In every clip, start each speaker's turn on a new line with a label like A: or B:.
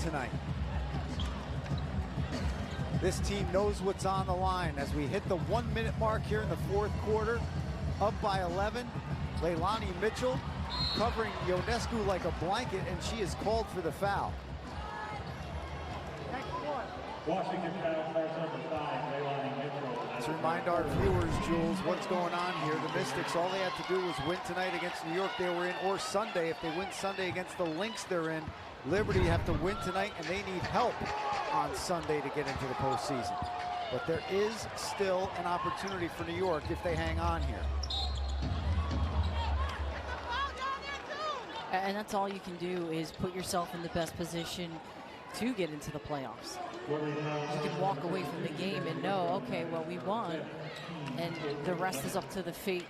A: tonight. This team knows what's on the line as we hit the 1 minute mark here in the fourth quarter. Up by 11, Leilani Mitchell covering Ionescu like a blanket, and she is called for the foul.
B: Washington foul starts number 5, Leilani Mitchell.
A: To remind our viewers, Jules, what's going on here. The Mystics, all they have to do is win tonight against New York, they were in, or Sunday. If they win Sunday against the Lynx, they're in. Liberty have to win tonight, and they need help on Sunday to get into the postseason. But there is still an opportunity for New York if they hang on here.
C: And that's all you can do is put yourself in the best position to get into the playoffs. You can walk away from the game and know, okay, well, we won, and the rest is up to the fate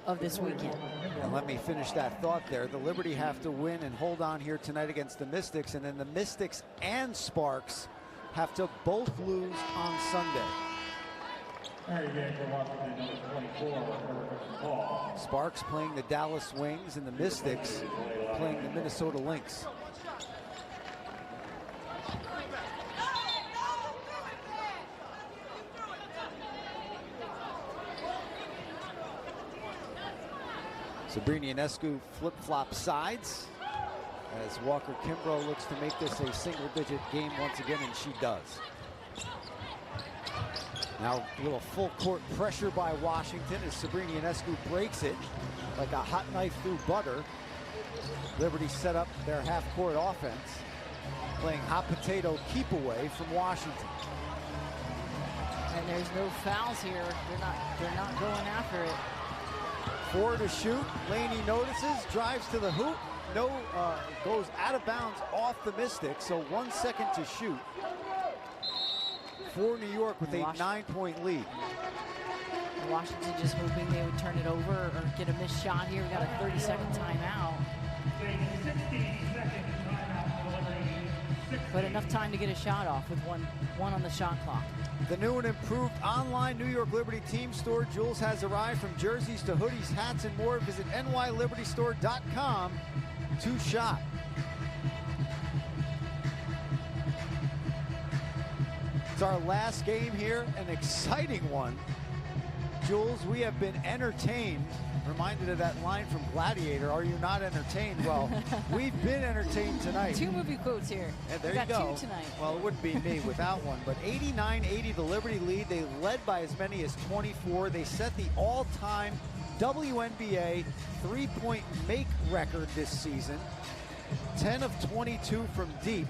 C: of this weekend.
A: And let me finish that thought there. The Liberty have to win and hold on here tonight against the Mystics, and then the Mystics and Sparks have to both lose on Sunday. Sparks playing the Dallas Wings and the Mystics playing the Minnesota Lynx. Sabrina Ionescu flip-flop sides as Walker Kimbrough looks to make this a single-digit game once again, and she does. Now a little full-court pressure by Washington as Sabrina Ionescu breaks it like a hot knife through butter. Liberty set up their half-court offense, playing hot potato keep away from Washington.
C: And there's no fouls here. They're not going after it.
A: 4 to shoot. Laney notices, drives to the hoop. No, goes out of bounds off the Mystics, so 1 second to shoot for New York with a 9-point lead.
C: Washington just hoping they would turn it over or get a missed shot here. We got a 30-second timeout. But enough time to get a shot off with one on the shot clock.
A: The new and improved online New York Liberty team store, Jules, has arrived. From jerseys to hoodies, hats, and more. Visit nylibertystore.com to shop. It's our last game here, an exciting one. Jules, we have been entertained. Reminded of that line from Gladiator, are you not entertained? Well, we've been entertained tonight.
C: 2 movie quotes here.
A: And there
C: we
A: you
C: got
A: go.
C: 2 tonight.
A: Well, it wouldn't be me without one, but 89-80 the Liberty lead. They led by as many as 24. They set the all-time WNBA three-point make record this season. 10 of 22 from deep.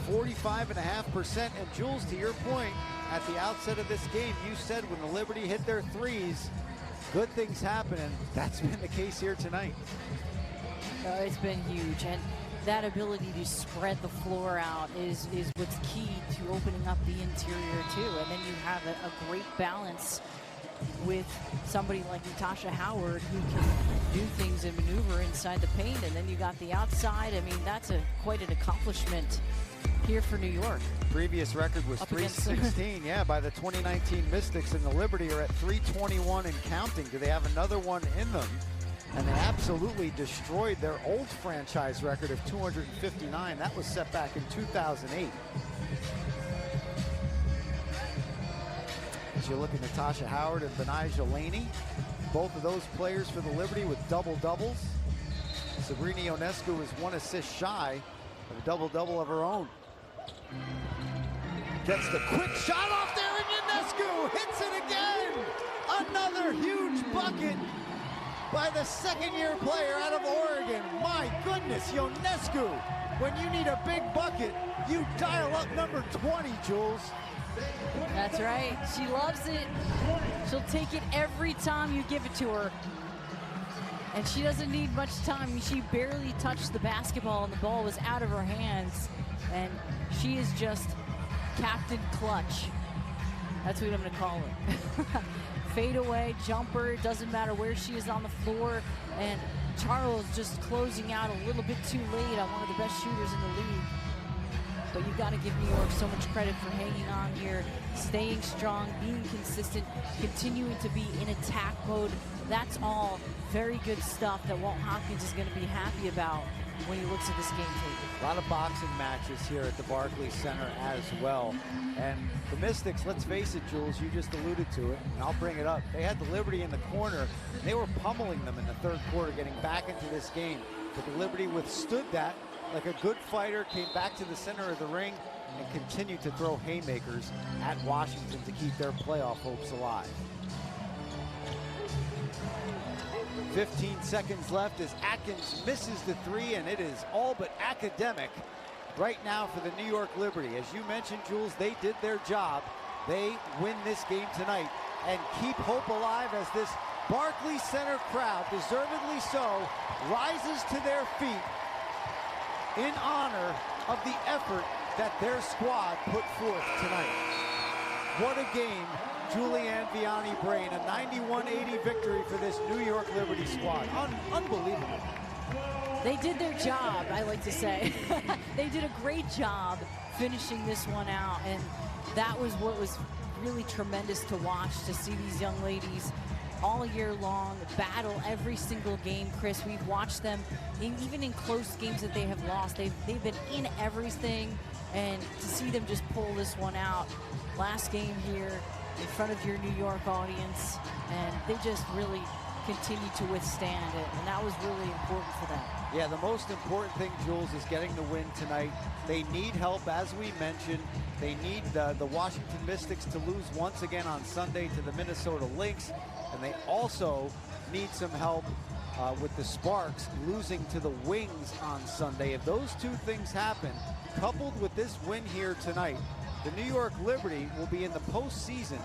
A: 45.5%. And Jules, to your point, at the outset of this game, you said when the Liberty hit their threes, good things happen, and that's been the case here tonight.
C: It's been huge, and that ability to spread the floor out is what's key to opening up the interior too. And then you have a great balance with somebody like Natasha Howard who can do things and maneuver inside the paint, and then you got the outside. I mean, that's quite an accomplishment here for New York.
A: Previous record was 316, yeah, by the 2019 Mystics, and the Liberty are at 321 and counting. Do they have another one in them? And they absolutely destroyed their old franchise record of 259. That was set back in 2008. As you look at Natasha Howard and Betnijah Laney, both of those players for the Liberty with double-doubles. Sabrina Ionescu is 1 assist shy of a double-double of her own. Gets the quick shot off there, and Ionescu hits it again! Another huge bucket by the second-year player out of Oregon. My goodness, Ionescu, when you need a big bucket, you dial up number 20, Jules.
C: That's right, she loves it. She'll take it every time you give it to her. And she doesn't need much time. She barely touched the basketball and the ball was out of her hands. And she is just Captain Clutch. That's what I'm gonna call her. Fade away, jumper, it doesn't matter where she is on the floor. And Charles just closing out a little bit too late on one of the best shooters in the league. But you've got to give New York so much credit for hanging on here, staying strong, being consistent, continuing to be in attack mode. That's all very good stuff that Walt Hopkins is going to be happy about when he looks at this game tape.
A: A lot of boxing matches here at the Barclays Center as well. And the Mystics, let's face it, Jules, you just alluded to it, and I'll bring it up. They had the Liberty in the corner, and they were pummeling them in the third quarter, getting back into this game. But the Liberty withstood that like a good fighter, came back to the center of the ring, and continued to throw haymakers at Washington to keep their playoff hopes alive. 15 seconds left as Atkins misses the three, and it is all but academic right now for the New York Liberty. As you mentioned, Jules, they did their job. They win this game tonight and keep hope alive as this Barclays Center crowd, deservedly so, rises to their feet in honor of the effort that their squad put forth tonight. What a game. Julianne Vianney-Brain, a 91-80 victory for this New York Liberty squad. Unbelievable.
C: They did their job, I like to say. They did a great job finishing this one out, and that was what was really tremendous to watch, to see these young ladies all year long battle every single game. Chris, we've watched them even in close games that they have lost. They've been in everything, and to see them just pull this one out last game here in front of your New York audience, and they just really continue to withstand it, and that was really important for them.
A: Yeah, the most important thing, Jules, is getting the win tonight. They need help, as we mentioned. They need the Washington Mystics to lose once again on Sunday to the Minnesota Lynx, and they also need some help with the Sparks losing to the Wings on Sunday. If those two things happen, coupled with this win here tonight, the New York Liberty will be in the postseason